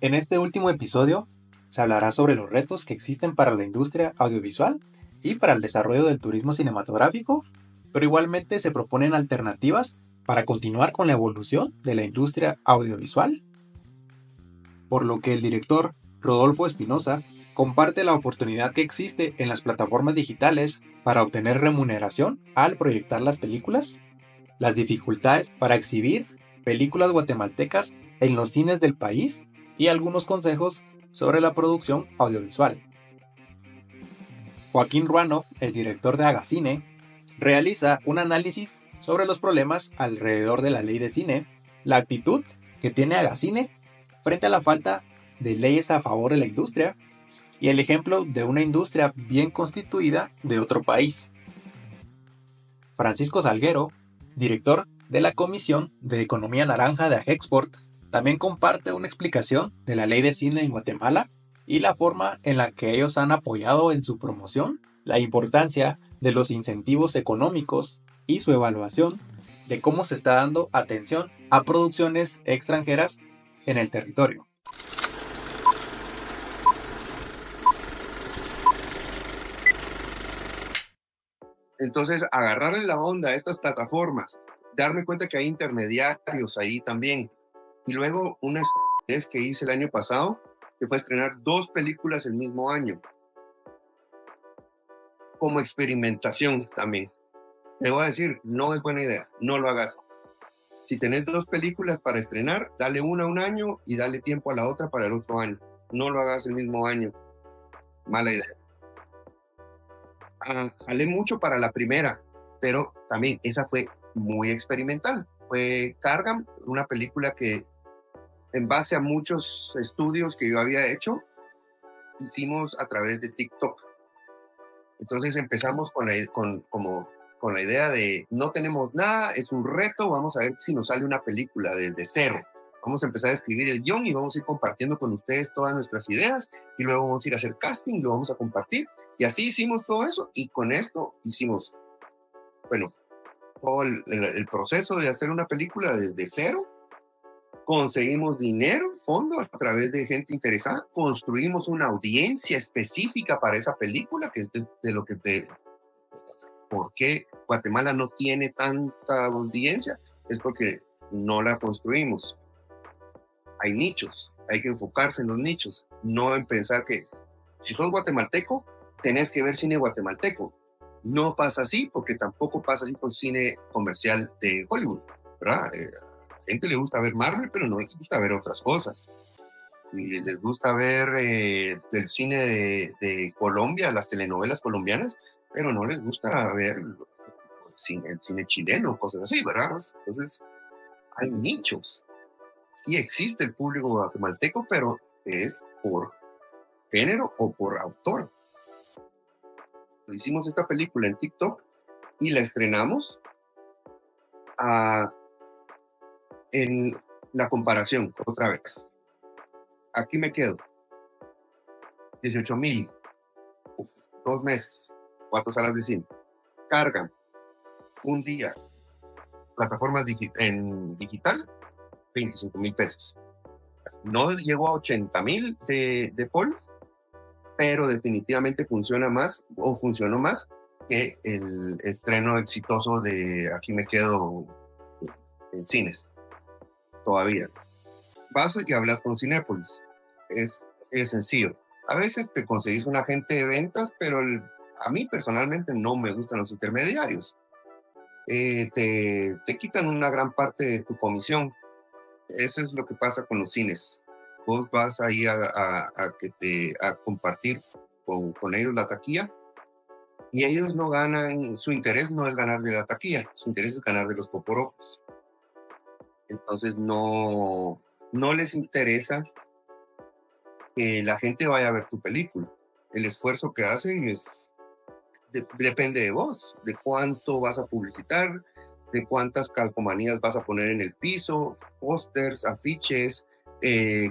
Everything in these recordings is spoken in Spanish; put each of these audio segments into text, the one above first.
En este último episodio se hablará sobre los retos que existen para la industria audiovisual y para el desarrollo del turismo cinematográfico, pero igualmente se proponen alternativas para continuar con la evolución de la industria audiovisual, por lo que el director Rodolfo Espinosa comparte la oportunidad que existe en las plataformas digitales para obtener remuneración al proyectar las películas, las dificultades para exhibir películas guatemaltecas en los cines del país y algunos consejos sobre la producción audiovisual. Joaquín Ruano, el director de Agacine, realiza un análisis sobre los problemas alrededor de la ley de cine, la actitud que tiene Agacine frente a la falta de leyes a favor de la industria y el ejemplo de una industria bien constituida de otro país. Francisco Salguero, director de la Comisión de Economía Naranja de Agexport, también comparte una explicación de la ley de cine en Guatemala y la forma en la que ellos han apoyado en su promoción, la importancia de los incentivos económicos y su evaluación de cómo se está dando atención a producciones extranjeras en el territorio. Entonces, agarrarle la onda a estas plataformas, darme cuenta que hay intermediarios ahí también. Y luego una es que hice el año pasado, que fue estrenar 2 películas el mismo año, como experimentación también. Te voy a decir, no es buena idea, no lo hagas. Si tenés 2 películas para estrenar, dale una un año y dale tiempo a la otra para el otro año. No lo hagas el mismo año, mala idea. Jalé mucho para la primera, pero también esa fue muy experimental. Fue Cargam, una película que en base a muchos estudios que yo había hecho, hicimos a través de TikTok. Entonces empezamos con la idea de no tenemos nada, es un reto, vamos a ver si nos sale una película desde cero. Vamos a empezar a escribir el guión y vamos a ir compartiendo con ustedes todas nuestras ideas y luego vamos a ir a hacer casting, lo vamos a compartir. Y así hicimos todo eso y con esto hicimos, bueno, todo el proceso de hacer una película desde cero. Conseguimos dinero, fondo a través de gente interesada, construimos una audiencia específica para esa película, que es de lo que ¿por qué Guatemala no tiene tanta audiencia? Es porque no la construimos. Hay nichos, hay que enfocarse en los nichos, no en pensar que si sos guatemalteco, tenés que ver cine guatemalteco. No pasa así, porque tampoco pasa así con cine comercial de Hollywood, ¿verdad? A la gente le gusta ver Marvel, pero no les gusta ver otras cosas. Y les gusta ver el cine de Colombia, las telenovelas colombianas, pero no les gusta ver el cine chileno, cosas así, ¿verdad? Entonces, hay nichos. Sí existe el público guatemalteco, pero es por género o por autor. Hicimos esta película en TikTok y la estrenamos en la comparación otra vez. Aquí me quedo. 18,000, 2 meses, 4 salas de cine. Cargan un día, plataformas en digital, 25,000 pesos. No llegó a 80,000 de Paul, pero definitivamente funciona más o funcionó más que el estreno exitoso de Aquí me quedo en cines, todavía. Vas y hablas con Cinépolis, es sencillo. A veces te conseguís un agente de ventas, pero a mí personalmente no me gustan los intermediarios. Te quitan una gran parte de tu comisión. Eso es lo que pasa con los cines. Vos vas ahí a compartir con ellos la taquilla y ellos no ganan, su interés no es ganar de la taquilla, su interés es ganar de los poporocos. Entonces no les interesa que la gente vaya a ver tu película. El esfuerzo que hacen depende de vos, de cuánto vas a publicitar, de cuántas calcomanías vas a poner en el piso, pósters, afiches,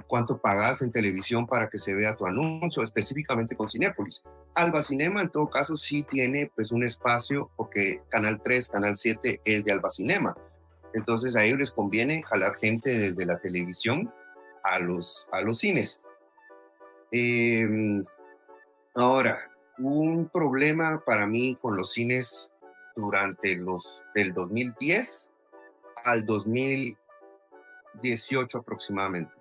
cuánto pagas en televisión para que se vea tu anuncio, específicamente con Cinépolis. Alba Cinema, en todo caso, sí tiene pues un espacio, porque Canal 3, Canal 7 es de Alba Cinema. Entonces a ellos les conviene jalar gente desde la televisión a los cines. Em, Ahora, un problema para mí con los cines durante del 2010 al 2018 aproximadamente.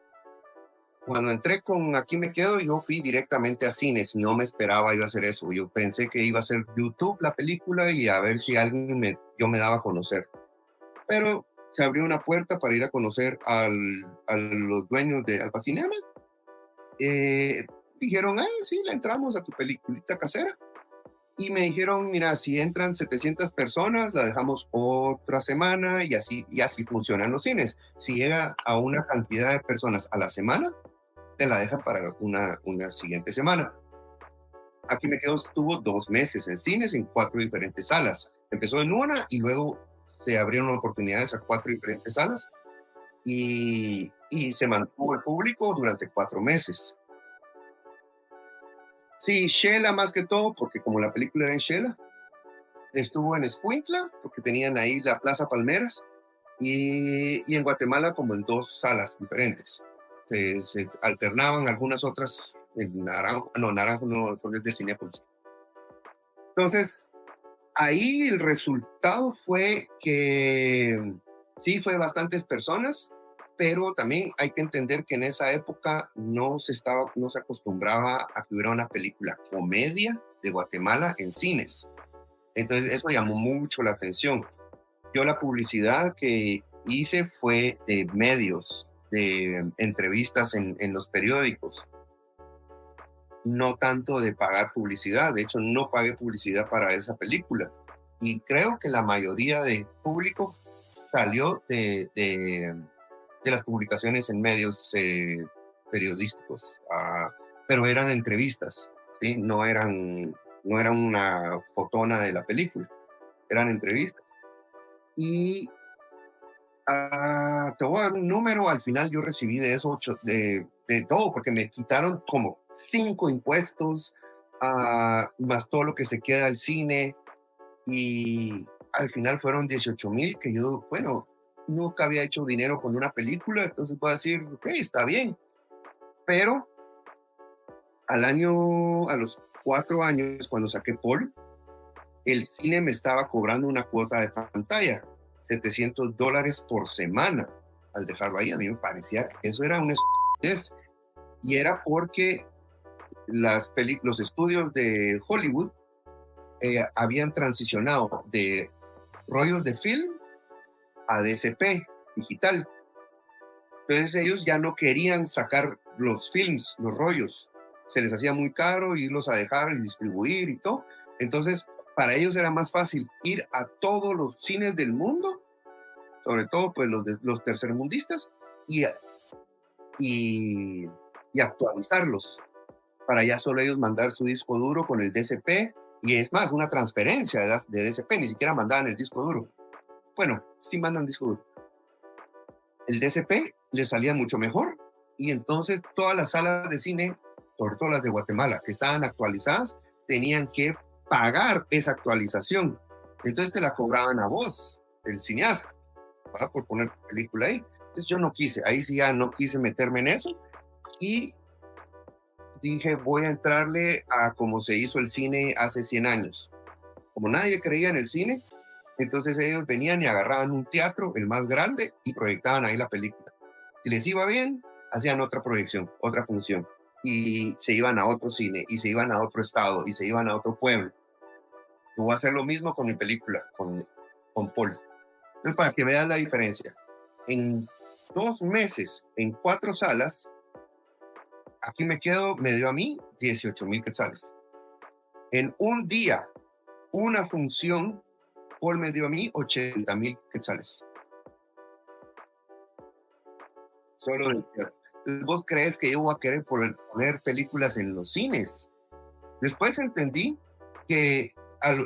Cuando entré con Aquí me quedo, yo fui directamente a cines, no me esperaba yo hacer eso. Yo pensé que iba a ser YouTube la película y a ver si yo me daba a conocer. Pero se abrió una puerta para ir a conocer a los dueños de Alfa Cinema. Eh, Dijeron, sí, le entramos a tu peliculita casera. Y me dijeron, mira, si entran 700 personas, la dejamos otra semana y así funcionan los cines. Si llega a una cantidad de personas a la semana, te la dejan para una siguiente semana. Aquí me quedo, estuvo 2 meses en cines en 4 diferentes salas. Empezó en una y luego se abrieron oportunidades a 4 diferentes salas y se mantuvo el público durante 4 meses. Sí, Shela más que todo, porque como la película era en Shela, estuvo en Escuintla, porque tenían ahí la Plaza Palmeras, y en Guatemala como en 2 salas diferentes. Se alternaban algunas otras en Naranjo no, porque es de Cinépolis. Entonces, ahí el resultado fue que sí fue bastantes personas, pero también hay que entender que en esa época no se acostumbraba a que hubiera una película comedia de Guatemala en cines. Entonces eso llamó mucho la atención. Yo la publicidad que hice fue de medios, de entrevistas en los periódicos, no tanto de pagar publicidad. De hecho, no pagué publicidad para esa película. Y creo que la mayoría de público salió de las publicaciones en medios periodísticos, pero eran entrevistas, ¿sí? No eran una fotona de la película, eran entrevistas. Y te voy a dar un número, al final yo recibí de eso de todo, porque me quitaron como 5 impuestos, más todo lo que se queda al cine, y al final fueron 18,000 que yo, bueno, nunca había hecho dinero con una película, entonces voy a decir, ok, está bien, pero a los 4 años, cuando saqué Paul, el cine me estaba cobrando una cuota de pantalla, $700 por semana. Al dejarlo ahí, a mí me parecía que eso era una estupidez. Y era porque los estudios de Hollywood habían transicionado de rollos de film a DCP digital. Entonces ellos ya no querían sacar los films, los rollos. Se les hacía muy caro irlos a dejar y distribuir y todo. Entonces, para ellos era más fácil ir a todos los cines del mundo, sobre todo pues los tercermundistas, y, y, y actualizarlos para ya solo ellos mandar su disco duro con el DCP, y es más, una transferencia de DCP, ni siquiera mandaban el disco duro. Bueno, sí mandan disco duro. El DCP les salía mucho mejor, y entonces todas las salas de cine, sobre todo las de Guatemala, que estaban actualizadas, tenían que pagar esa actualización. Entonces te la cobraban a vos, el cineasta, por poner película ahí. Entonces yo no quise, ahí sí ya no quise meterme en eso, y dije, voy a entrarle a cómo se hizo el cine hace 100 años. Como nadie creía en el cine, entonces ellos venían y agarraban un teatro, el más grande, y proyectaban ahí la película. Si les iba bien, hacían otra proyección, otra función, y se iban a otro cine, y se iban a otro estado, y se iban a otro pueblo. Yo voy a hacer lo mismo con mi película, con Paul. Entonces, para que vean la diferencia, en 2 meses, en 4 salas, Aquí me quedo, me dio a mí 18,000 quetzales. En un día, una función, Paul me dio a mí 80,000 quetzales. Solo del teatro. ¿Vos crees que yo voy a querer poner películas en los cines? Después entendí que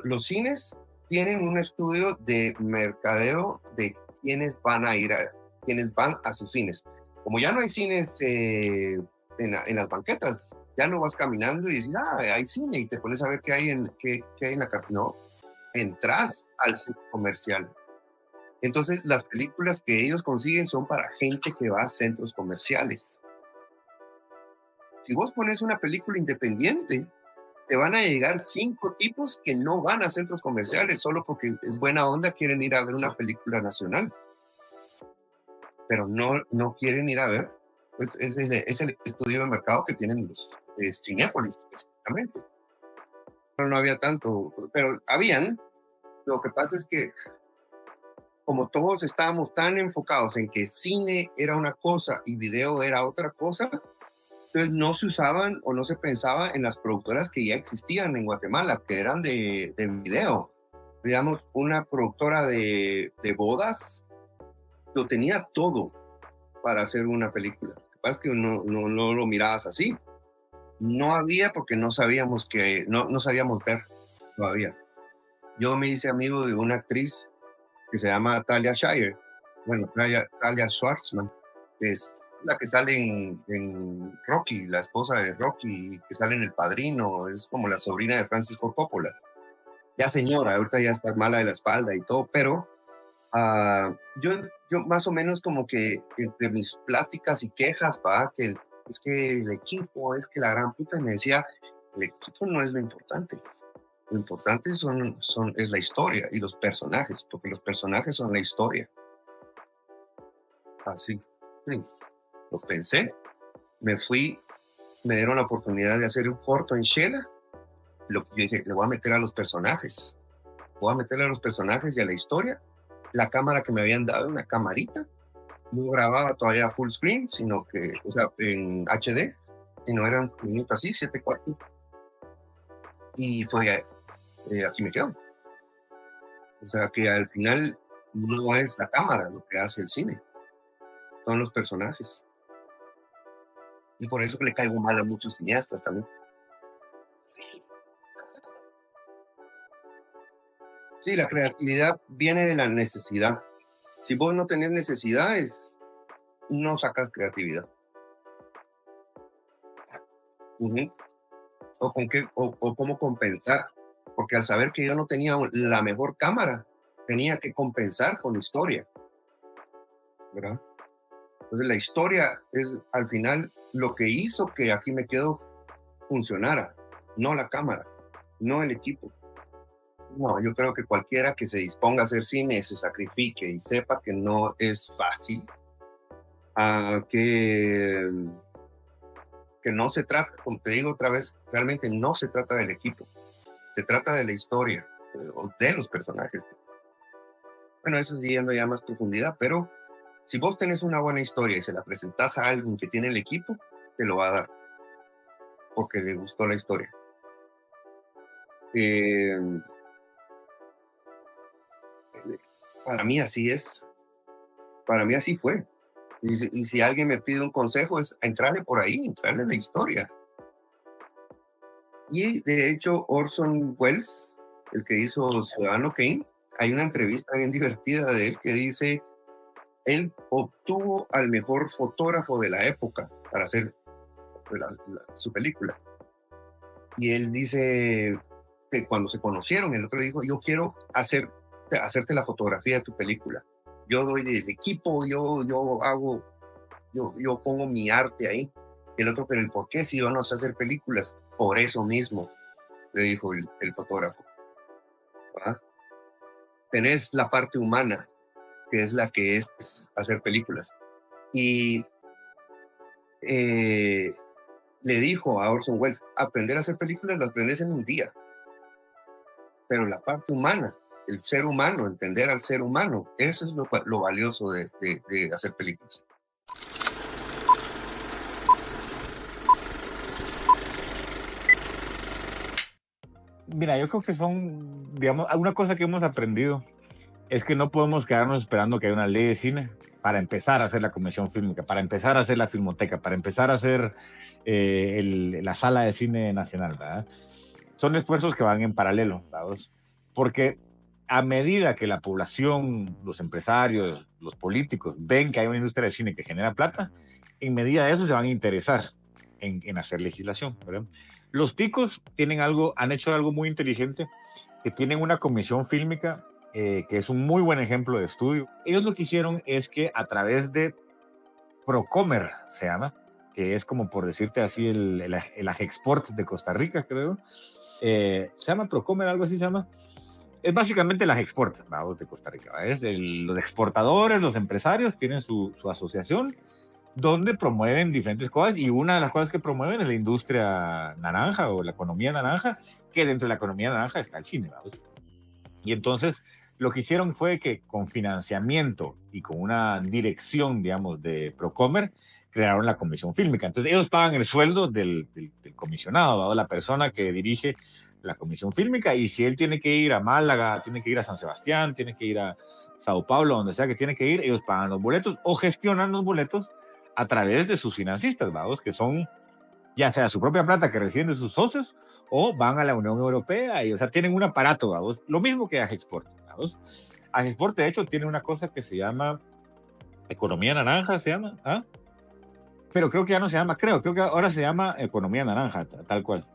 los cines tienen un estudio de mercadeo de quienes van a sus cines. Como ya no hay cines en las banquetas, ya no vas caminando y dices, hay cine, y te pones a ver qué hay qué hay en la carta. No, entras al centro comercial. Entonces, las películas que ellos consiguen son para gente que va a centros comerciales. Si vos pones una película independiente, te van a llegar 5 tipos que no van a centros comerciales solo porque es buena onda, quieren ir a ver una película nacional, pero no quieren ir a ver. Pues es el estudio de mercado que tienen los Cinépolis específicamente. Pero no había tanto, pero habían. Lo que pasa es que como todos estábamos tan enfocados en que cine era una cosa y video era otra cosa, entonces no se usaban o no se pensaba en las productoras que ya existían en Guatemala, que eran de video. Digamos, una productora de bodas lo tenía todo para hacer una película. Lo que pasa es que no lo mirabas así. No había porque no sabíamos no sabíamos ver todavía. Yo me hice amigo de una actriz que se llama Talia Shire, bueno, Talia Schwartzman, que es la que sale en Rocky, la esposa de Rocky, que sale en El Padrino, es como la sobrina de Francis Ford Coppola. Ya señora, ahorita ya está mala de la espalda y todo, pero yo más o menos como que entre mis pláticas y quejas, va, que es que el equipo, es que la gran puta, me decía, el equipo no es lo importante. Lo importante es la historia y los personajes, porque los personajes son la historia. Así, sí, lo pensé, me fui, me dieron la oportunidad de hacer un corto en Shela. Yo dije, le voy a meter a los personajes, voy a meterle a los personajes y a la historia. La cámara que me habían dado, una camarita, no grababa todavía full screen, sino que, o sea, en HD, sino eran minutos así, 7:4. Y fue, aquí me quedo. O sea, que al final no es la cámara lo que hace el cine, son los personajes. Y por eso que le caigo mal a muchos cineastas también. Sí, la creatividad viene de la necesidad. Si vos no tenés necesidades, no sacas creatividad. Ujú. O cómo compensar. Porque al saber que yo no tenía la mejor cámara, tenía que compensar con historia, ¿verdad? Entonces la historia es al final lo que hizo que Aquí me quedo funcionara, no la cámara, no el equipo. No, yo creo que cualquiera que se disponga a hacer cine, se sacrifique y sepa que no es fácil, que no se trata, como te digo otra vez, realmente no se trata del equipo, se trata de la historia, o de los personajes. Bueno, eso sí yendo ya a más profundidad, pero si vos tenés una buena historia y se la presentás a alguien que tiene el equipo, te lo va a dar, porque le gustó la historia. Eh, para mí así es, para mí así fue. Y si alguien me pide un consejo es entrarle por ahí, entrarle en la historia. Y de hecho Orson Welles, el que hizo Ciudadano Kane, hay una entrevista bien divertida de él que dice, él obtuvo al mejor fotógrafo de la época para hacer su película. Y él dice que cuando se conocieron, el otro dijo, yo quiero hacerte la fotografía de tu película. Yo doy el equipo, yo pongo mi arte ahí. Y el otro, pero ¿y por qué si yo no sé hacer películas? Por eso mismo, le dijo el fotógrafo. ¿Ah? Tenés la parte humana, que es la que es hacer películas. Y le dijo a Orson Welles, aprender a hacer películas lo aprendes en un día. Pero la parte humana, el ser humano, entender al ser humano, eso es lo valioso de hacer películas. Mira, yo creo que son, digamos, una cosa que hemos aprendido es que no podemos quedarnos esperando que haya una ley de cine para empezar a hacer la comisión fílmica, para empezar a hacer la filmoteca, para empezar a hacer la sala de cine nacional, ¿verdad? Son esfuerzos que van en paralelo, ¿verdad? Porque a medida que la población, los empresarios, los políticos ven que hay una industria de cine que genera plata, en medida de eso se van a interesar en hacer legislación, ¿verdad? Los ticos han hecho algo muy inteligente, que tienen una comisión fílmica que es un muy buen ejemplo de estudio. Ellos lo que hicieron es que a través de Procomer, se llama, que es como por decirte así el Agexport de Costa Rica, creo. Se llama Procomer, algo así se llama. Es básicamente las export, vamos, de Costa Rica. Los exportadores, los empresarios tienen su asociación donde promueven diferentes cosas y una de las cosas que promueven es la industria naranja o la economía naranja, que dentro de la economía naranja está el cine, vamos. Y entonces lo que hicieron fue que con financiamiento y con una dirección, digamos, de Procomer, crearon la comisión fílmica. Entonces ellos pagan el sueldo del comisionado, ¿verdad? La persona que dirige la comisión fílmica, y si él tiene que ir a Málaga, tiene que ir a San Sebastián, tiene que ir a Sao Paulo, donde sea que tiene que ir, ellos pagan los boletos o gestionan los boletos a través de sus financistas, ¿verdad? Que son ya sea su propia plata que reciben de sus socios o van a la Unión Europea y, o sea, tienen un aparato, ¿verdad? Lo mismo que Agexport, ¿verdad? Agexport, de hecho, tiene una cosa que se llama economía naranja, se llama, ¿ah? Pero creo que ya no se llama, creo que ahora se llama economía naranja, tal cual.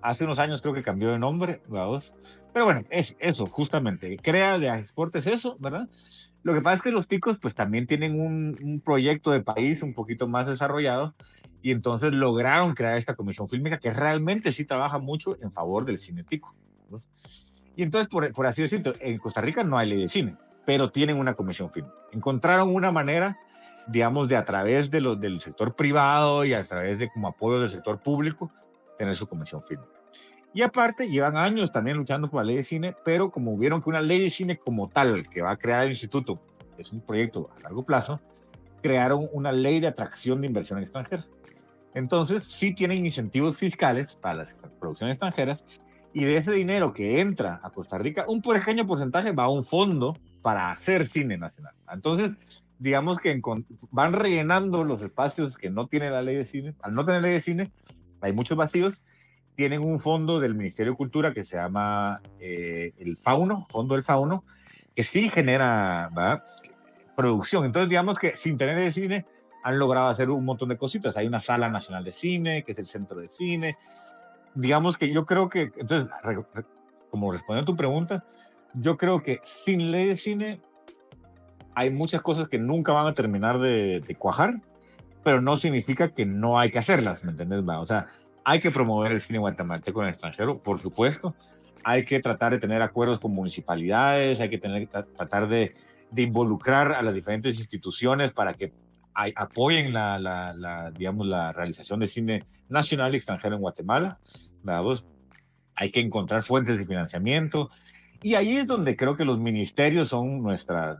Hace unos años creo que cambió de nombre, ¿verdad? Pero bueno, es eso, justamente. Crea de Agexport es eso, ¿verdad? Lo que pasa es que los ticos pues también tienen un proyecto de país un poquito más desarrollado y entonces lograron crear esta comisión fílmica que realmente sí trabaja mucho en favor del cine tico, ¿no? Y entonces, por así decirlo, en Costa Rica no hay ley de cine, pero tienen una comisión fílmica. Encontraron una manera, digamos, de a través del sector privado y a través de como apoyo del sector público, tener su comisión fílmica. Y aparte, llevan años también luchando por la ley de cine, pero como vieron que una ley de cine como tal, que va a crear el instituto, es un proyecto a largo plazo, crearon una ley de atracción de inversión extranjera. Entonces, sí tienen incentivos fiscales para las producciones extranjeras, y de ese dinero que entra a Costa Rica, un pequeño porcentaje va a un fondo para hacer cine nacional. Entonces, digamos que van rellenando los espacios que no tiene la ley de cine. Al no tener ley de cine, hay muchos vacíos. Tienen un fondo del Ministerio de Cultura que se llama el Fauno, Fondo del Fauno, que sí genera, ¿verdad?, producción. Entonces, digamos que sin tener ley de cine, han logrado hacer un montón de cositas. Hay una sala nacional de cine, que es el centro de cine. Digamos que yo creo que, entonces, como respondiendo a tu pregunta, yo creo que sin ley de cine hay muchas cosas que nunca van a terminar de cuajar, pero no significa que no hay que hacerlas, ¿me entiendes? O sea, hay que promover el cine guatemalteco en el extranjero, por supuesto. Hay que tratar de tener acuerdos con municipalidades, hay que tratar de involucrar a las diferentes instituciones para que apoyen digamos, la realización de cine nacional y extranjero en Guatemala, ¿verdad? Hay que encontrar fuentes de financiamiento, y ahí es donde creo que los ministerios son nuestros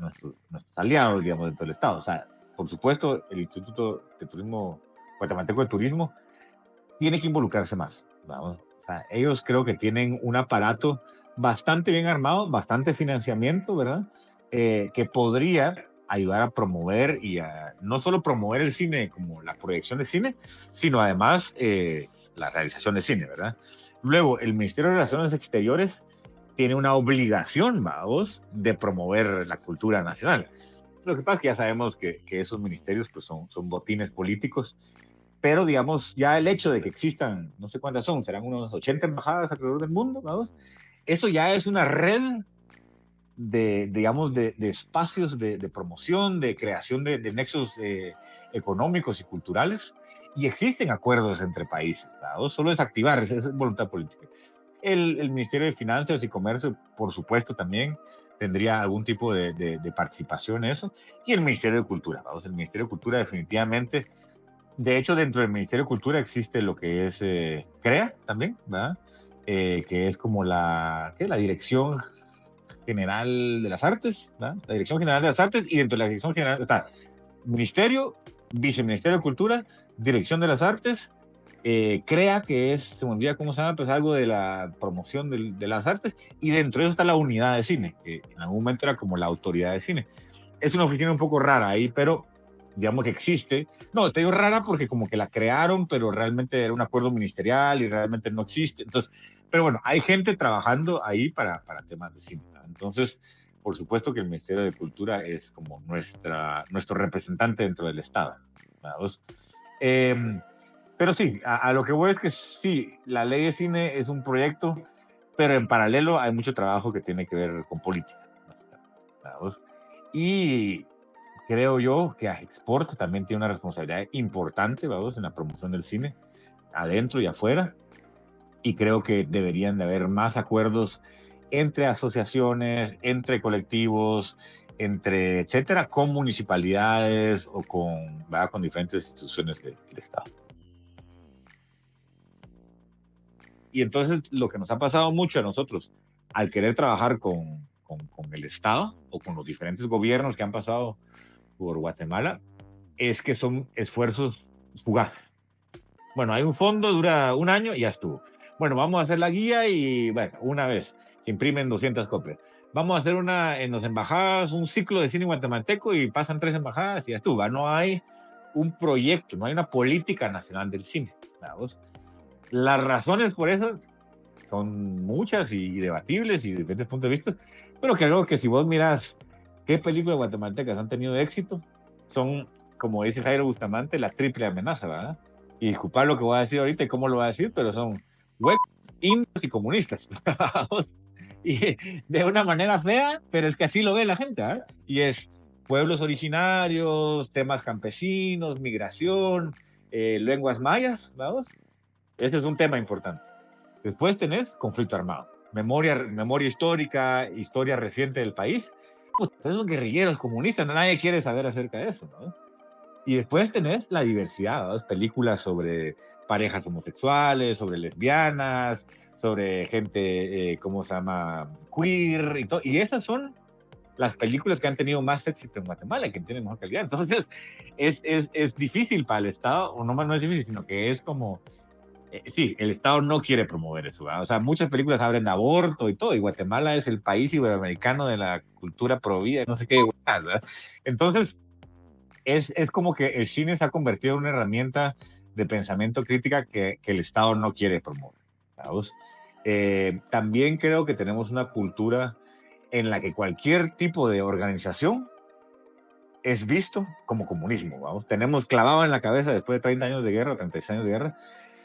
aliados, digamos, dentro del Estado. O sea, por supuesto, el Instituto de Turismo Guatemalteco de Turismo tiene que involucrarse más, ¿vamos? O sea, ellos creo que tienen un aparato bastante bien armado, bastante financiamiento, ¿verdad? Que podría ayudar a promover y a no solo promover el cine como la proyección de cine, sino además la realización de cine, ¿verdad? Luego, el Ministerio de Relaciones Exteriores tiene una obligación, vamos, de promover la cultura nacional. Lo que pasa es que ya sabemos que esos ministerios pues son botines políticos, pero digamos, ya el hecho de que existan, no sé cuántas son, serán unos 80 embajadas alrededor del mundo, vamos, eso ya es una red digamos, de espacios de promoción, de creación de nexos económicos y culturales, y existen acuerdos entre países, ¿vamos? Solo es activar, es voluntad política. El Ministerio de Finanzas y Comercio, por supuesto, también tendría algún tipo de participación en eso, y el Ministerio de Cultura, vamos, el Ministerio de Cultura definitivamente. De hecho, dentro del Ministerio de Cultura existe lo que es CREA también, ¿verdad? Que es como la Dirección General de las Artes, ¿verdad? La Dirección General de las Artes, y dentro de la Dirección General está Ministerio, Viceministerio de Cultura, Dirección de las Artes, CREA, que es, se me olvida cómo se llama, pues algo de la promoción de las artes, y dentro de eso está la unidad de cine, que en algún momento era como la autoridad de cine. Es una oficina un poco rara ahí, pero digamos que existe. No, te digo rara porque como que la crearon, pero realmente era un acuerdo ministerial y realmente no existe. Entonces, pero bueno, hay gente trabajando ahí para temas de cine. Entonces, por supuesto que el Ministerio de Cultura es como nuestro representante dentro del Estado. Pero sí, a lo que voy es que sí, la ley de cine es un proyecto, pero en paralelo hay mucho trabajo que tiene que ver con política. Y creo yo que Export también tiene una responsabilidad importante, vamos, en la promoción del cine, adentro y afuera, y creo que deberían de haber más acuerdos entre asociaciones, entre colectivos, entre etcétera, con municipalidades o con, ¿verdad?, con diferentes instituciones del Estado. Y entonces lo que nos ha pasado mucho a nosotros, al querer trabajar con el Estado o con los diferentes gobiernos que han pasado por Guatemala, es que son esfuerzos fugaces. Bueno, hay un fondo, dura un año y ya estuvo. Bueno, vamos a hacer la guía y, bueno, una vez, se imprimen 200 copias. Vamos a hacer en las embajadas un ciclo de cine guatemalteco y pasan 3 embajadas y ya estuvo. No hay un proyecto, no hay una política nacional del cine. ¿Vamos? Las razones por eso son muchas y debatibles y de diferentes puntos de vista, pero creo que si vos mirás qué películas guatemaltecas han tenido éxito, son, como dice Jairo Bustamante, la triple amenaza, ¿verdad? Y disculpar lo que voy a decir ahorita y cómo lo voy a decir, pero son huecos, indios y comunistas. Y de una manera fea, pero es que así lo ve la gente, ¿verdad? Y es pueblos originarios, temas campesinos, migración, lenguas mayas, vamos. Ese es un tema importante. Después tenés conflicto armado, memoria histórica, historia reciente del país. Pues, esos guerrilleros comunistas, nadie quiere saber acerca de eso, ¿no? Y después tenés la diversidad, ¿no? Películas sobre parejas homosexuales, sobre lesbianas, sobre gente, ¿cómo se llama? Queer y todo. Y esas son las películas que han tenido más éxito en Guatemala, que tienen mejor calidad. Entonces, es difícil para el Estado, o no es difícil, sino que es como sí, el Estado no quiere promover eso, ¿verdad? O sea, muchas películas hablan de aborto y todo, y Guatemala es el país iberoamericano de la cultura pro vida, no sé qué, ¿verdad? Entonces, es como que el cine se ha convertido en una herramienta de pensamiento crítica que el Estado no quiere promover, ¿verdad? También creo que tenemos una cultura en la que cualquier tipo de organización es visto como comunismo, ¿vamos? Tenemos clavado en la cabeza después de 30 años de guerra, 36 años de guerra.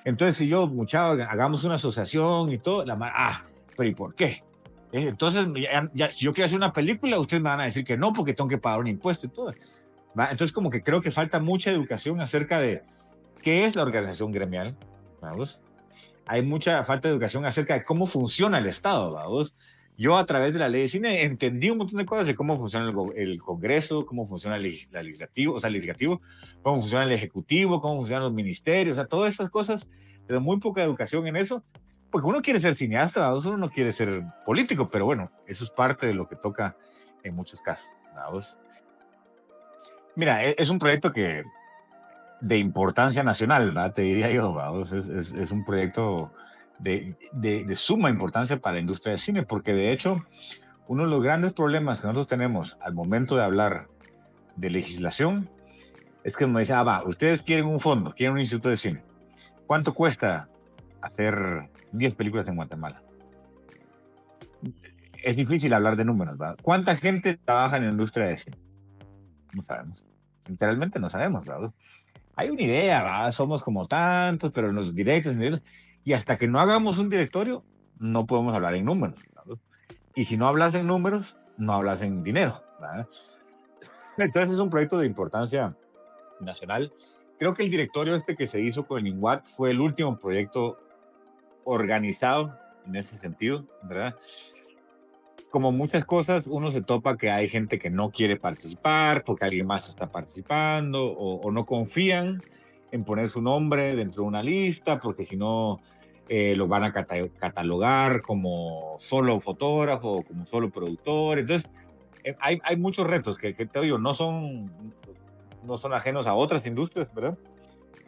Entonces, si yo, muchachos, hagamos una asociación y todo, pero ¿y por qué? Entonces, si yo quiero hacer una película, ustedes me van a decir que no, porque tengo que pagar un impuesto y todo. ¿Va? Entonces, como que creo que falta mucha educación acerca de qué es la organización gremial, ¿vamos? Hay mucha falta de educación acerca de cómo funciona el Estado, ¿vamos? Yo a través de la ley de cine entendí un montón de cosas de cómo funciona el Congreso, cómo funciona el legislativo, o sea, el legislativo, cómo funciona el Ejecutivo, cómo funcionan los ministerios, o sea, todas esas cosas, pero muy poca educación en eso, porque uno quiere ser cineasta, uno no quiere ser político, pero bueno, eso es parte de lo que toca en muchos casos, ¿vamos? Mira, es un proyecto que de importancia nacional, ¿verdad? Te diría yo, vamos, es un proyecto de suma importancia para la industria del cine, porque de hecho, uno de los grandes problemas que nosotros tenemos al momento de hablar de legislación es que me dice, va, ustedes quieren un fondo, quieren un instituto de cine. ¿Cuánto cuesta hacer 10 películas en Guatemala? Es difícil hablar de números, ¿verdad? ¿Cuánta gente trabaja en la industria de cine? No sabemos. Literalmente no sabemos, ¿verdad? Hay una idea, ¿verdad? Somos como tantos, pero en los directos, y hasta que no hagamos un directorio, no podemos hablar en números, ¿verdad? Y si no hablas en números, no hablas en dinero, ¿verdad? Entonces es un proyecto de importancia nacional. Creo que el directorio este que se hizo con el INGUAT fue el último proyecto organizado en ese sentido, ¿verdad? Como muchas cosas, uno se topa que hay gente que no quiere participar porque alguien más está participando o no confían en poner su nombre dentro de una lista porque si no lo van a catalogar como solo fotógrafo o como solo productor. Entonces, hay muchos retos que te digo, no son ajenos a otras industrias, ¿verdad?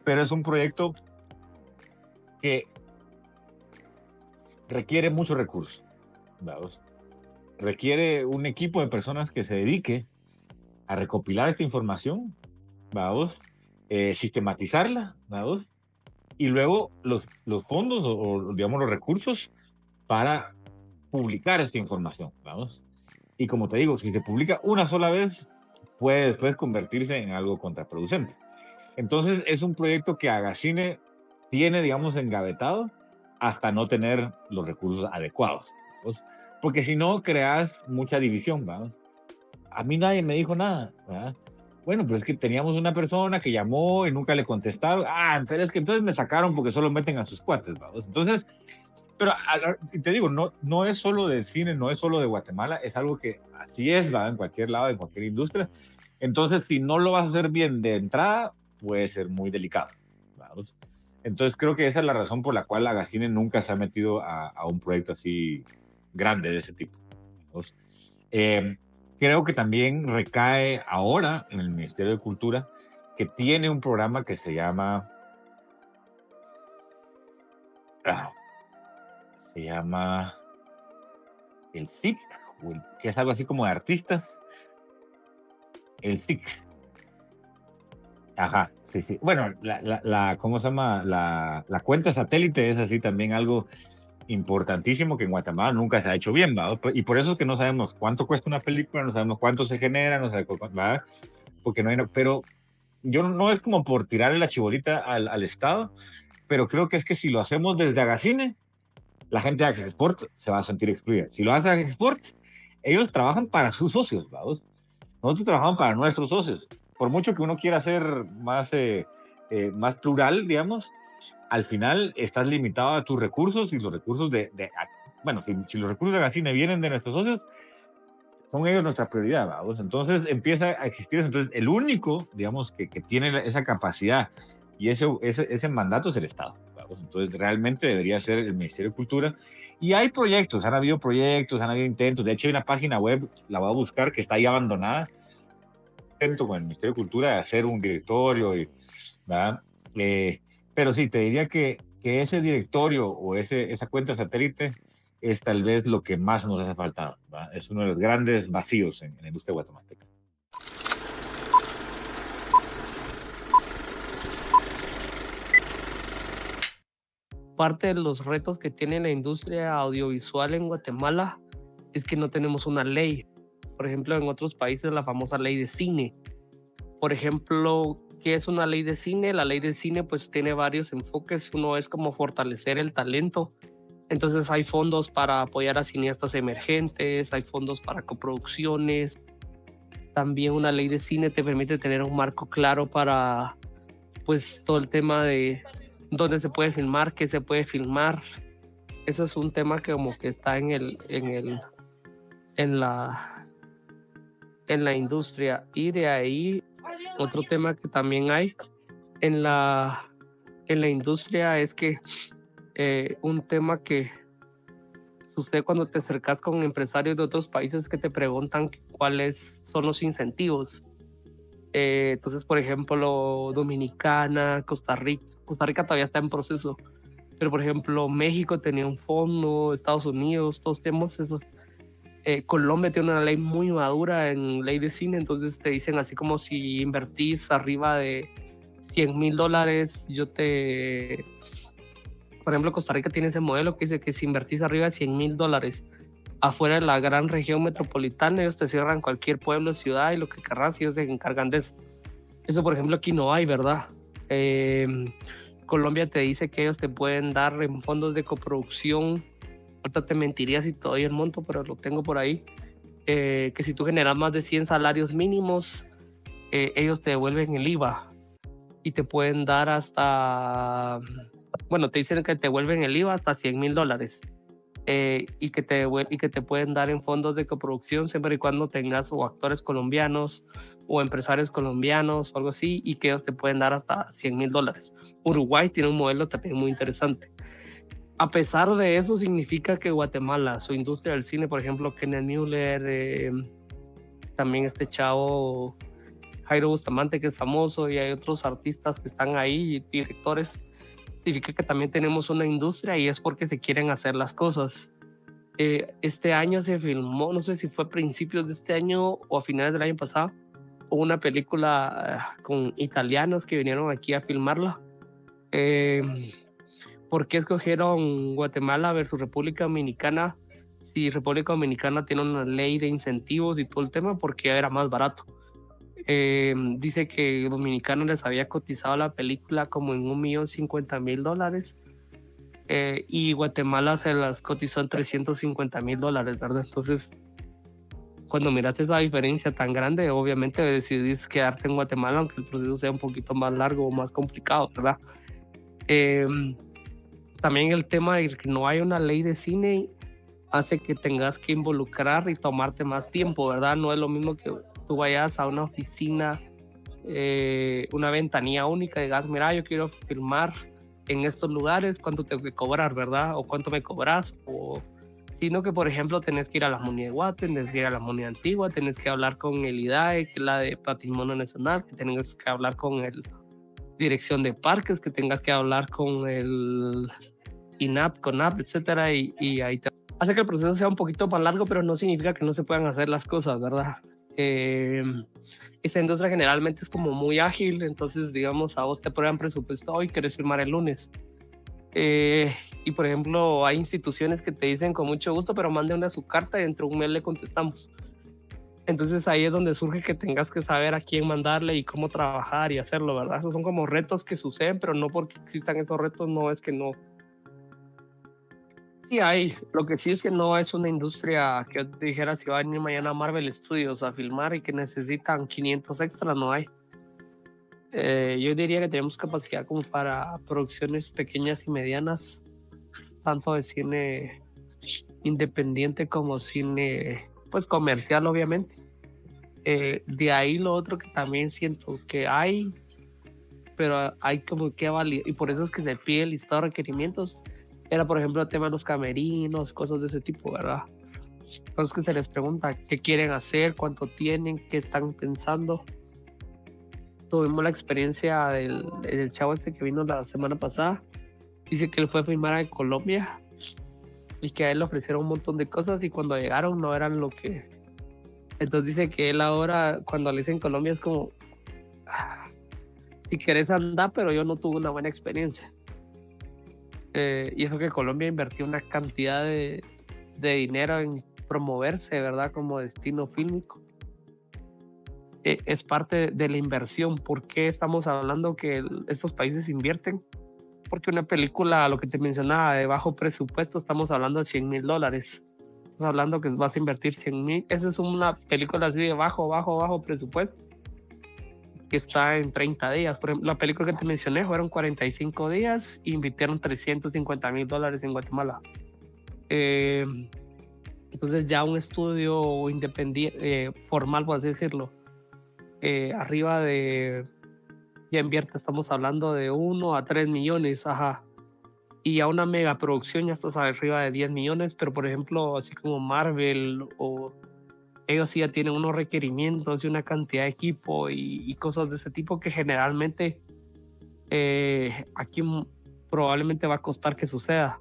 Pero es un proyecto que requiere muchos recursos, ¿verdad? Requiere un equipo de personas que se dedique a recopilar esta información, vamos, sistematizarla, vamos, y luego los fondos o, digamos, los recursos para publicar esta información, vamos. Y como te digo, si se publica una sola vez, puede después convertirse en algo contraproducente. Entonces, es un proyecto que Agacine tiene, digamos, engavetado hasta no tener los recursos adecuados, ¿vamos? Porque si no, creas mucha división, ¿verdad? A mí nadie me dijo nada, ¿verdad? Bueno, pero es que teníamos una persona que llamó y nunca le contestaron. Ah, pero es que entonces me sacaron porque solo meten a sus cuates, vamos. Entonces, pero te digo, no es solo del cine, no es solo de Guatemala, es algo que así es, ¿va? En cualquier lado, en cualquier industria. Entonces, si no lo vas a hacer bien de entrada, puede ser muy delicado, ¿vamos? Entonces, creo que esa es la razón por la cual Agacine nunca se ha metido a un proyecto así grande de ese tipo, ¿vamos? Eh, Creo que también recae ahora en el Ministerio de Cultura, que tiene un programa que se llama, ah, se llama el SIC, que es algo así como de artistas, el SIC. Ajá, sí, sí. Bueno, ¿cómo se llama? La cuenta satélite es así también algo importantísimo que en Guatemala nunca se ha hecho bien, ¿va? Y por eso es que no sabemos cuánto cuesta una película, no sabemos cuánto se genera, no sabemos, ¿va? Porque no hay, pero yo no es como por tirarle la chibolita al Estado, pero creo que es que si lo hacemos desde Agacine, la gente de Export se va a sentir excluida. Si lo hace Export, ellos trabajan para sus socios, ¿vamos? Nosotros trabajamos para nuestros socios. Por mucho que uno quiera ser más plural, digamos, al final estás limitado a tus recursos y los recursos bueno, si los recursos de Agacine vienen de nuestros socios, son ellos nuestra prioridad, vamos. Entonces empieza a existir, entonces el único, digamos, que tiene esa capacidad y ese mandato es el Estado, vamos. Entonces realmente debería ser el Ministerio de Cultura. Y hay proyectos, han habido proyectos, han habido intentos. De hecho, hay una página web, la voy a buscar, que está ahí abandonada. Intento con el Ministerio de Cultura de hacer un directorio, ¿verdad? Pero sí, te diría que ese directorio o esa cuenta satélite es tal vez lo que más nos hace falta, ¿verdad? Es uno de los grandes vacíos en la industria guatemalteca. Parte de los retos que tiene la industria audiovisual en Guatemala es que no tenemos una ley. Por ejemplo, en otros países la famosa ley de cine. Por ejemplo, ¿qué es una ley de cine? La ley de cine pues tiene varios enfoques. Uno es como fortalecer el talento. Entonces hay fondos para apoyar a cineastas emergentes, hay fondos para coproducciones. También una ley de cine te permite tener un marco claro para pues todo el tema de dónde se puede filmar, qué se puede filmar. Eso es un tema que como que está en la industria. Y de ahí, otro tema que también hay en la industria es que un tema que sucede cuando te acercas con empresarios de otros países que te preguntan cuáles son los incentivos. Entonces, por ejemplo, Dominicana, Costa Rica todavía está en proceso, pero por ejemplo, México tenía un fondo, Estados Unidos, todos tenemos esos. Colombia tiene una ley muy madura en ley de cine, entonces te dicen así como si invertís arriba de $100,000, por ejemplo, Costa Rica tiene ese modelo que dice que si invertís arriba de $100,000 afuera de la gran región metropolitana, ellos te cierran cualquier pueblo, ciudad y lo que querrás y ellos se encargan de eso. Eso, por ejemplo, aquí no hay, ¿verdad? Colombia te dice que ellos te pueden dar en fondos de coproducción. Ahorita te mentiría si te doy el monto, pero lo tengo por ahí. Que si tú generas más de 100 salarios mínimos, ellos te devuelven el IVA y te pueden dar hasta, bueno, te dicen que te devuelven el IVA hasta $100,000. Y que te pueden dar en fondos de coproducción siempre y cuando tengas o actores colombianos o empresarios colombianos o algo así, y que ellos te pueden dar hasta $100,000. Uruguay tiene un modelo también muy interesante. A pesar de eso, significa que Guatemala, su industria del cine, por ejemplo, Kenneth Mueller, también este chavo Jairo Bustamante, que es famoso, y hay otros artistas que están ahí, y directores, significa que también tenemos una industria y es porque se quieren hacer las cosas. Este año se filmó, no sé si fue a principios de este año o a finales del año pasado, una película con italianos que vinieron aquí a filmarla. ¿Por qué escogieron Guatemala versus República Dominicana? Si República Dominicana tiene una ley de incentivos y todo el tema, porque era más barato. Dice que Dominicana les había cotizado la película como en $1,050,000, y Guatemala se las cotizó en $350,000, ¿verdad? Entonces cuando miras esa diferencia tan grande, obviamente decidís quedarte en Guatemala, aunque el proceso sea un poquito más largo o más complicado, ¿verdad? También el tema de que no hay una ley de cine hace que tengas que involucrar y tomarte más tiempo, ¿verdad? No es lo mismo que tú vayas a una oficina, una ventanilla única, y digas, mira, yo quiero filmar en estos lugares, ¿cuánto tengo que cobrar, verdad? O cuánto me cobras, o sino que, por ejemplo, tenés que ir a la MUNI de Guate, tenés que ir a la MUNI antigua, tenés que hablar con el IDAE, que es la de Patrimonio Nacional, que tenés que hablar con el Dirección de Parques, que tengas que hablar con el INAP, CONAP, etcétera, y ahí te hace que el proceso sea un poquito más largo, pero no significa que no se puedan hacer las cosas, ¿verdad? Esta industria generalmente es como muy ágil, entonces, digamos, a vos te aprueban presupuesto hoy, querés firmar el lunes. Y por ejemplo, hay instituciones que te dicen con mucho gusto, pero mande una su carta y dentro de un mes le contestamos. Entonces ahí es donde surge que tengas que saber a quién mandarle y cómo trabajar y hacerlo, ¿verdad? Esos son como retos que suceden, pero no porque existan esos retos, no es que no. Sí hay, lo que sí es que no es una industria que yo te dijera si va a venir mañana a Marvel Studios a filmar y que necesitan 500 extras, no hay. Yo diría que tenemos capacidad como para producciones pequeñas y medianas, tanto de cine independiente como cine pues comercial, obviamente. De ahí lo otro que también siento que hay, pero hay como que validar, y por eso es que se pide el listado de requerimientos, era por ejemplo el tema de los camerinos, cosas de ese tipo, ¿verdad? Entonces que se les pregunta qué quieren hacer, cuánto tienen, qué están pensando. Tuvimos la experiencia del chavo este que vino la semana pasada. Dice que él fue a filmar a Colombia y que a él le ofrecieron un montón de cosas y cuando llegaron no eran lo que... Entonces dice que él ahora cuando le dicen Colombia es como, si querés andar, pero yo no tuve una buena experiencia. Y eso que Colombia invirtió una cantidad de dinero en promoverse, ¿verdad? Como destino fílmico. Es parte de la inversión. ¿Por qué estamos hablando que estos países invierten? Porque una película, lo que te mencionaba, de bajo presupuesto, estamos hablando de $100,000. Estamos hablando que vas a invertir 100,000. Esa es una película así de bajo presupuesto, que está en 30 días. Por ejemplo, la película que te mencioné fueron 45 días e invirtieron $350,000 en Guatemala. Entonces ya un estudio independiente, formal, por así decirlo, arriba de, ya invierte, estamos hablando de 1 a 3 millones, ajá. Y a una megaproducción ya estás arriba de 10 millones, pero por ejemplo, así como Marvel, o ellos sí ya tienen unos requerimientos y una cantidad de equipo y cosas de ese tipo que generalmente aquí probablemente va a costar que suceda.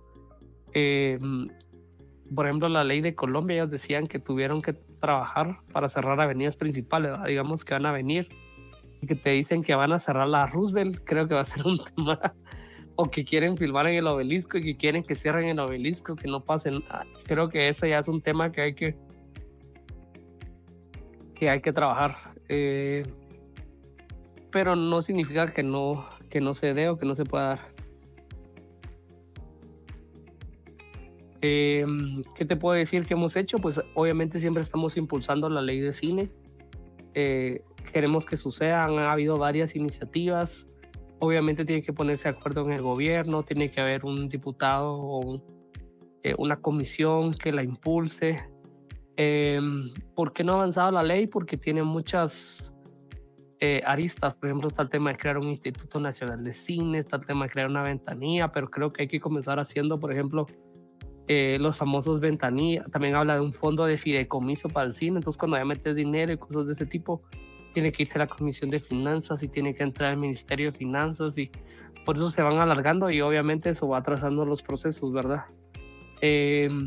Por ejemplo, la ley de Colombia, ellos decían que tuvieron que trabajar para cerrar avenidas principales, ¿verdad? Digamos que van a venir y que te dicen que van a cerrar la Roosevelt, creo que va a ser un tema, o que quieren filmar en el Obelisco y que quieren que cierren el Obelisco, que no pasen. Creo que eso ya es un tema que hay que trabajar, pero no significa que no se dé o que no se pueda dar. ¿Qué te puedo decir que hemos hecho? Pues obviamente siempre estamos impulsando la ley de cine. Queremos que sucedan, ha habido varias iniciativas. Obviamente tiene que ponerse de acuerdo en el gobierno, tiene que haber un diputado o una comisión que la impulse. ¿Por qué no ha avanzado la ley? Porque tiene muchas aristas. Por ejemplo, está el tema de crear un Instituto Nacional de Cine, está el tema de crear una ventanilla, pero creo que hay que comenzar haciendo, por ejemplo, los famosos ventanillas. También habla de un fondo de fideicomiso para el cine, entonces cuando ya metes dinero y cosas de ese tipo, tiene que irse a la Comisión de Finanzas y tiene que entrar al Ministerio de Finanzas, y por eso se van alargando y obviamente eso va atrasando los procesos, ¿verdad? Pero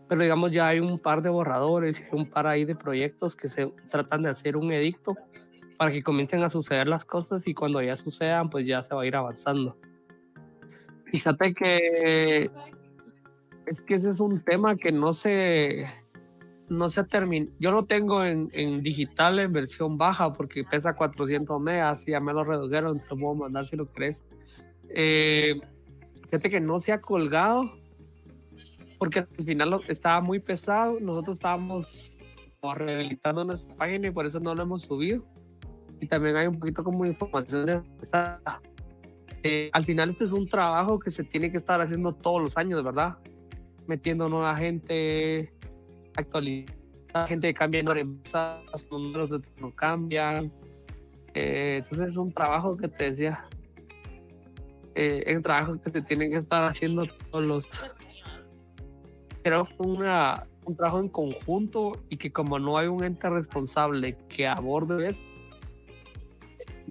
digamos ya hay un par de borradores, un par ahí de proyectos que se tratan de hacer un edicto para que comiencen a suceder las cosas y cuando ya sucedan pues ya se va a ir avanzando. Fíjate que es que ese es un tema que no se ha terminado. Yo lo tengo en digital en versión baja porque pesa 400 megas y ya me lo redujeron, te lo puedo mandar si lo crees. Fíjate que no se ha colgado porque al final estaba muy pesado. Nosotros estábamos rehabilitando nuestra página y por eso no lo hemos subido. Y también hay un poquito como información de al final este es un trabajo que se tiene que estar haciendo todos los años, ¿verdad? Metiendo nueva gente, actualizando gente que cambia en los números de no cambian. Entonces es un trabajo que te decía, en trabajos que se tienen que estar haciendo todos los... Creo que un trabajo en conjunto y que como no hay un ente responsable que aborde esto,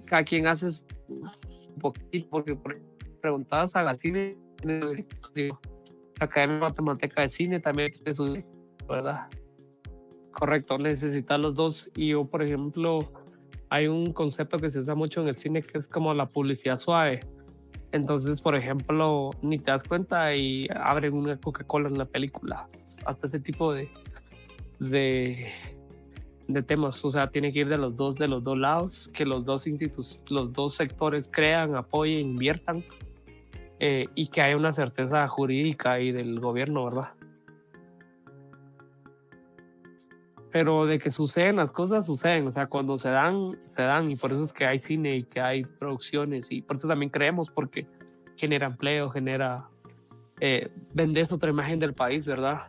cada quien hace un poquito, porque preguntabas a la cine, digo, la Academia Guatemalteca de Cine también tiene su, ¿verdad? Correcto, necesitas los dos. Y yo, por ejemplo, hay un concepto que se usa mucho en el cine que es como la publicidad suave. Entonces, por ejemplo, ni te das cuenta y abren una Coca-Cola en la película. Hasta ese tipo de temas. O sea, tiene que ir de los dos lados, que los dos sectores crean, apoyen, inviertan y que haya una certeza jurídica y del gobierno, ¿verdad? Pero de que suceden las cosas, suceden. O sea, cuando se dan, y por eso es que hay cine y que hay producciones y por eso también creemos, porque genera empleo, vendes otra imagen del país, ¿verdad?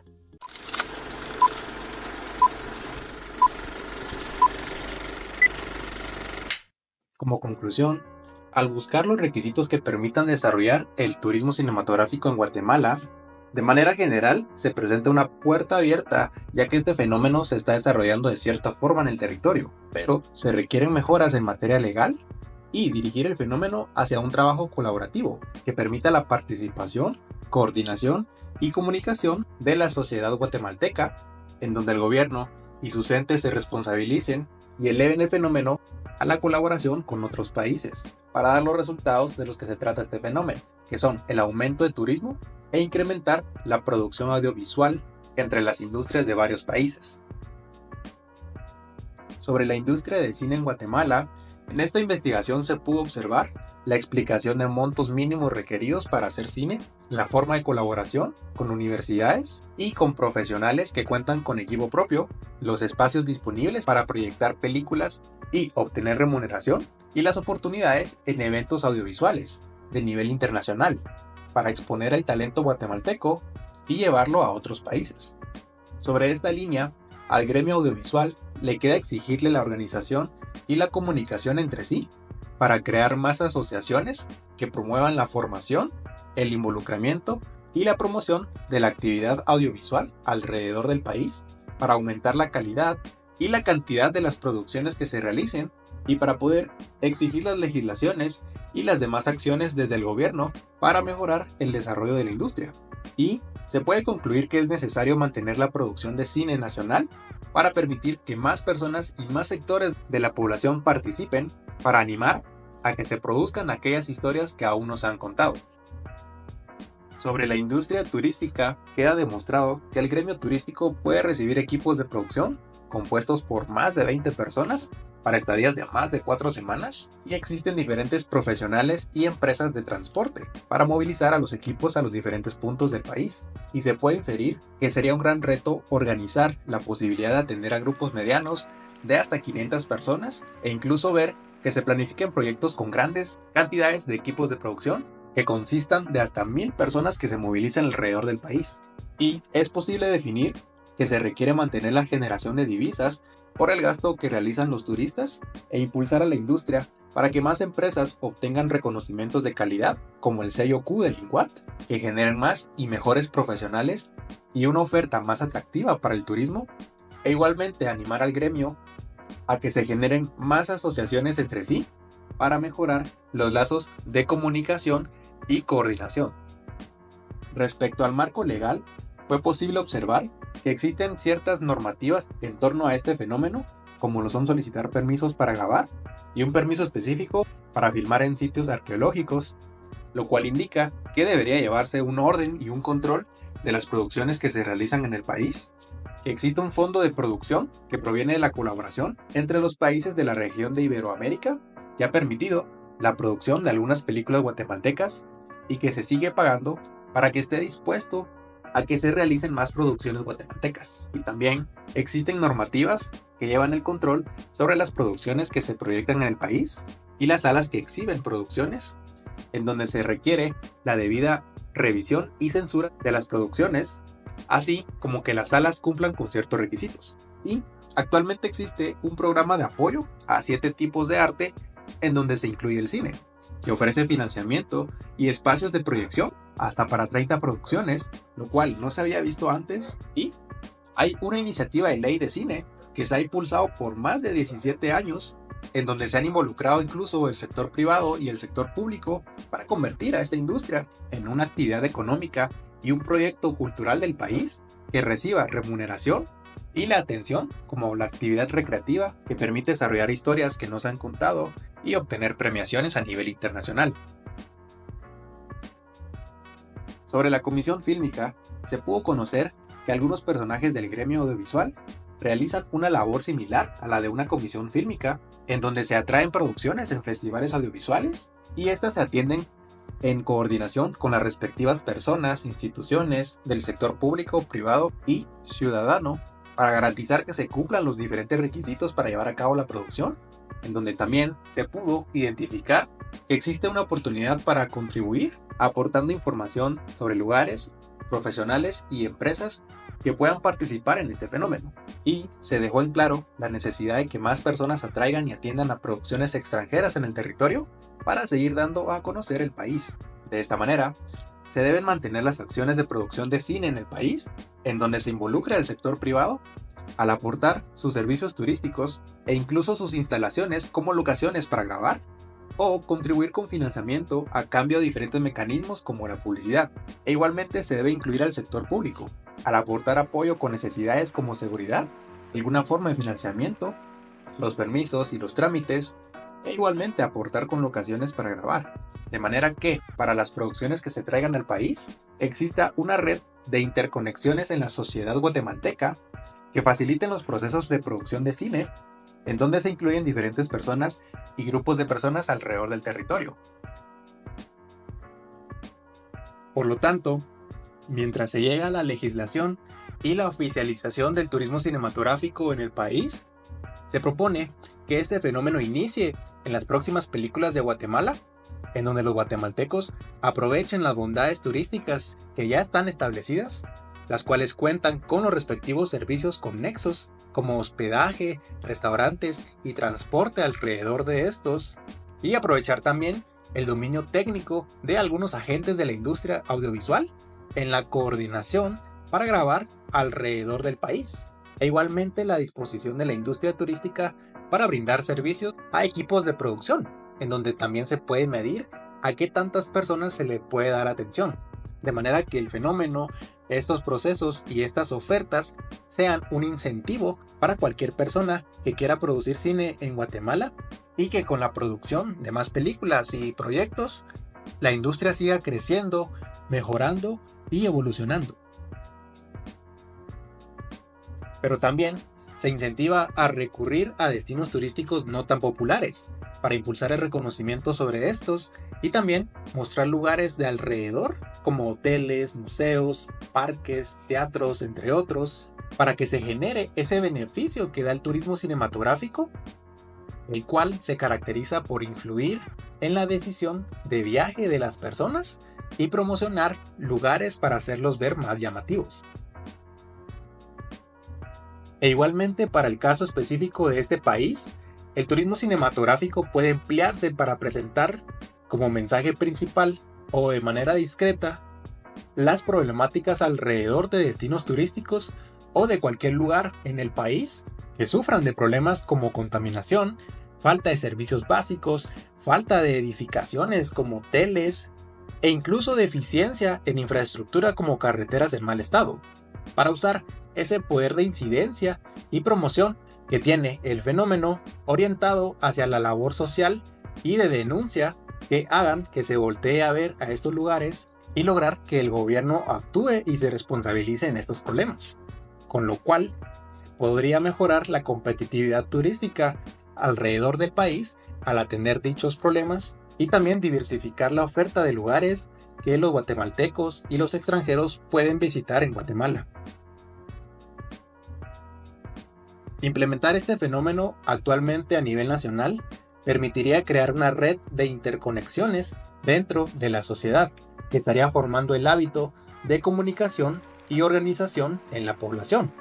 Como conclusión, al buscar los requisitos que permitan desarrollar el turismo cinematográfico en Guatemala, de manera general se presenta una puerta abierta, ya que este fenómeno se está desarrollando de cierta forma en el territorio, pero se requieren mejoras en materia legal y dirigir el fenómeno hacia un trabajo colaborativo que permita la participación, coordinación y comunicación de la sociedad guatemalteca, en donde el gobierno y sus entes se responsabilicen y eleven el fenómeno a la colaboración con otros países, para dar los resultados de los que se trata este fenómeno, que son el aumento de turismo e incrementar la producción audiovisual entre las industrias de varios países. Sobre la industria del cine en Guatemala, en esta investigación se pudo observar la explicación de montos mínimos requeridos para hacer cine, la forma de colaboración con universidades y con profesionales que cuentan con equipo propio, los espacios disponibles para proyectar películas y obtener remuneración, y las oportunidades en eventos audiovisuales de nivel internacional para exponer el talento guatemalteco y llevarlo a otros países. Sobre esta línea, al gremio audiovisual le queda exigirle la organización y la comunicación entre sí para crear más asociaciones que promuevan la formación, el involucramiento y la promoción de la actividad audiovisual alrededor del país, para aumentar la calidad y la cantidad de las producciones que se realicen y para poder exigir las legislaciones y las demás acciones desde el gobierno para mejorar el desarrollo de la industria. Y se puede concluir que es necesario mantener la producción de cine nacional para permitir que más personas y más sectores de la población participen, para animar a que se produzcan aquellas historias que aún no se han contado. Sobre la industria turística, queda demostrado que el gremio turístico puede recibir equipos de producción compuestos por más de 20 personas para estadías de más de 4 semanas, y existen diferentes profesionales y empresas de transporte para movilizar a los equipos a los diferentes puntos del país, y se puede inferir que sería un gran reto organizar la posibilidad de atender a grupos medianos de hasta 500 personas e incluso ver que se planifiquen proyectos con grandes cantidades de equipos de producción que consistan de hasta 1000 personas que se movilicen alrededor del país. Y es posible definir que se requiere mantener la generación de divisas por el gasto que realizan los turistas e impulsar a la industria para que más empresas obtengan reconocimientos de calidad como el sello Q del INCUAT, que generen más y mejores profesionales y una oferta más atractiva para el turismo, e igualmente animar al gremio a que se generen más asociaciones entre sí para mejorar los lazos de comunicación y coordinación. Respecto al marco legal, fue posible observar que existen ciertas normativas en torno a este fenómeno, como lo son solicitar permisos para grabar y un permiso específico para filmar en sitios arqueológicos, lo cual indica que debería llevarse un orden y un control de las producciones que se realizan en el país, que existe un fondo de producción que proviene de la colaboración entre los países de la región de Iberoamérica, que ha permitido la producción de algunas películas guatemaltecas y que se sigue pagando para que esté dispuesto a que se realicen más producciones guatemaltecas. Y también existen normativas que llevan el control sobre las producciones que se proyectan en el país y las salas que exhiben producciones, en donde se requiere la debida revisión y censura de las producciones, así como que las salas cumplan con ciertos requisitos. Y actualmente existe un programa de apoyo a 7 tipos de arte en donde se incluye el cine, que ofrece financiamiento y espacios de proyección hasta para 30 producciones, lo cual no se había visto antes. Y hay una iniciativa de ley de cine que se ha impulsado por más de 17 años, en donde se han involucrado incluso el sector privado y el sector público para convertir a esta industria en una actividad económica y un proyecto cultural del país que reciba remuneración y la atención como la actividad recreativa que permite desarrollar historias que no se han contado y obtener premiaciones a nivel internacional. Sobre la comisión fílmica, se pudo conocer que algunos personajes del gremio audiovisual realizan una labor similar a la de una comisión fílmica, en donde se atraen producciones en festivales audiovisuales y estas se atienden en coordinación con las respectivas personas, instituciones del sector público, privado y ciudadano, para garantizar que se cumplan los diferentes requisitos para llevar a cabo la producción, en donde también se pudo identificar que existe una oportunidad para contribuir aportando información sobre lugares, profesionales y empresas que puedan participar en este fenómeno. Y se dejó en claro la necesidad de que más personas atraigan y atiendan a producciones extranjeras en el territorio para seguir dando a conocer el país. De esta manera, se deben mantener las acciones de producción de cine en el país, en donde se involucra el sector privado al aportar sus servicios turísticos e incluso sus instalaciones como locaciones para grabar, o contribuir con financiamiento a cambio de diferentes mecanismos como la publicidad. E igualmente se debe incluir al sector público, al aportar apoyo con necesidades como seguridad, alguna forma de financiamiento, los permisos y los trámites, e igualmente aportar con locaciones para grabar. De manera que, para las producciones que se traigan al país, exista una red de interconexiones en la sociedad guatemalteca que faciliten los procesos de producción de cine, en donde se incluyen diferentes personas y grupos de personas alrededor del territorio. Por lo tanto, mientras se llega a la legislación y la oficialización del turismo cinematográfico en el país, se propone que este fenómeno inicie en las próximas películas de Guatemala, en donde los guatemaltecos aprovechen las bondades turísticas que ya están establecidas, las cuales cuentan con los respectivos servicios conexos, como hospedaje, restaurantes y transporte alrededor de estos, y aprovechar también el dominio técnico de algunos agentes de la industria audiovisual en la coordinación para grabar alrededor del país, e igualmente la disposición de la industria turística para brindar servicios a equipos de producción, en donde también se puede medir a qué tantas personas se le puede dar atención, de manera que el fenómeno, estos procesos y estas ofertas sean un incentivo para cualquier persona que quiera producir cine en Guatemala, y que con la producción de más películas y proyectos, la industria siga creciendo, mejorando y evolucionando. Pero también se incentiva a recurrir a destinos turísticos no tan populares, para impulsar el reconocimiento sobre estos y también mostrar lugares de alrededor, como hoteles, museos, parques, teatros, entre otros, para que se genere ese beneficio que da el turismo cinematográfico, el cual se caracteriza por influir en la decisión de viaje de las personas y promocionar lugares para hacerlos ver más llamativos. E igualmente, para el caso específico de este país, el turismo cinematográfico puede emplearse para presentar como mensaje principal o de manera discreta las problemáticas alrededor de destinos turísticos o de cualquier lugar en el país que sufran de problemas como contaminación, falta de servicios básicos, falta de edificaciones como hoteles e incluso deficiencia en infraestructura como carreteras en mal estado, para usar ese poder de incidencia y promoción que tiene el fenómeno orientado hacia la labor social y de denuncia que hagan que se voltee a ver a estos lugares y lograr que el gobierno actúe y se responsabilice en estos problemas, con lo cual se podría mejorar la competitividad turística alrededor del país al atender dichos problemas y también diversificar la oferta de lugares que los guatemaltecos y los extranjeros pueden visitar en Guatemala. Implementar este fenómeno actualmente a nivel nacional permitiría crear una red de interconexiones dentro de la sociedad, que estaría formando el hábito de comunicación y organización en la población,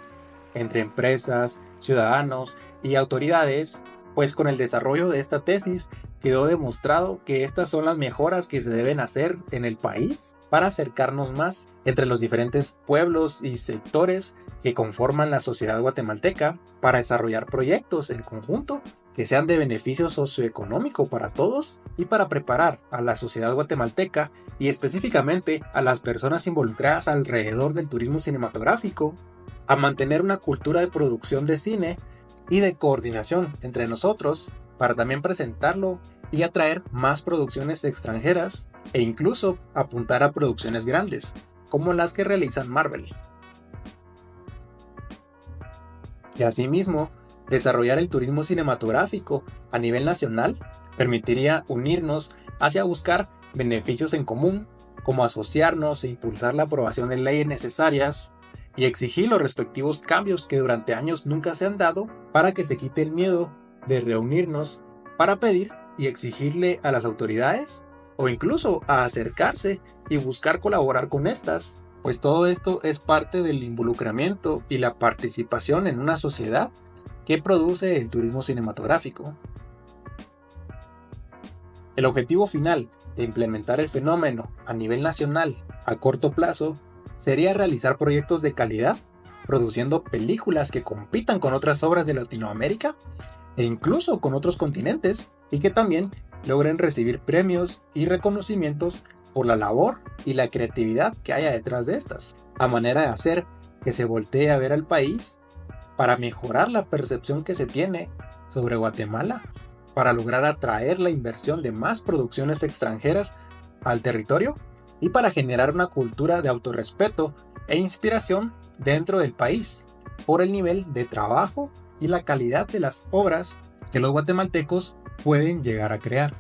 entre empresas, ciudadanos y autoridades, pues con el desarrollo de esta tesis quedó demostrado que estas son las mejoras que se deben hacer en el país para acercarnos más entre los diferentes pueblos y sectores que conforman la sociedad guatemalteca, para desarrollar proyectos en conjunto que sean de beneficio socioeconómico para todos y para preparar a la sociedad guatemalteca y específicamente a las personas involucradas alrededor del turismo cinematográfico a mantener una cultura de producción de cine y de coordinación entre nosotros para también presentarlo y atraer más producciones extranjeras e incluso apuntar a producciones grandes como las que realizan Marvel. Y asimismo, desarrollar el turismo cinematográfico a nivel nacional permitiría unirnos hacia buscar beneficios en común, como asociarnos e impulsar la aprobación de leyes necesarias y exigir los respectivos cambios que durante años nunca se han dado para que se quite el miedo de reunirnos para pedir y exigirle a las autoridades o incluso a acercarse y buscar colaborar con estas, pues todo esto es parte del involucramiento y la participación en una sociedad que produce el turismo cinematográfico. El objetivo final de implementar el fenómeno a nivel nacional a corto plazo sería realizar proyectos de calidad, produciendo películas que compitan con otras obras de Latinoamérica e incluso con otros continentes, y que también logren recibir premios y reconocimientos por la labor y la creatividad que haya detrás de estas, a manera de hacer que se voltee a ver al país para mejorar la percepción que se tiene sobre Guatemala, para lograr atraer la inversión de más producciones extranjeras al territorio y para generar una cultura de autorrespeto e inspiración dentro del país por el nivel de trabajo y la calidad de las obras que los guatemaltecos pueden llegar a crear.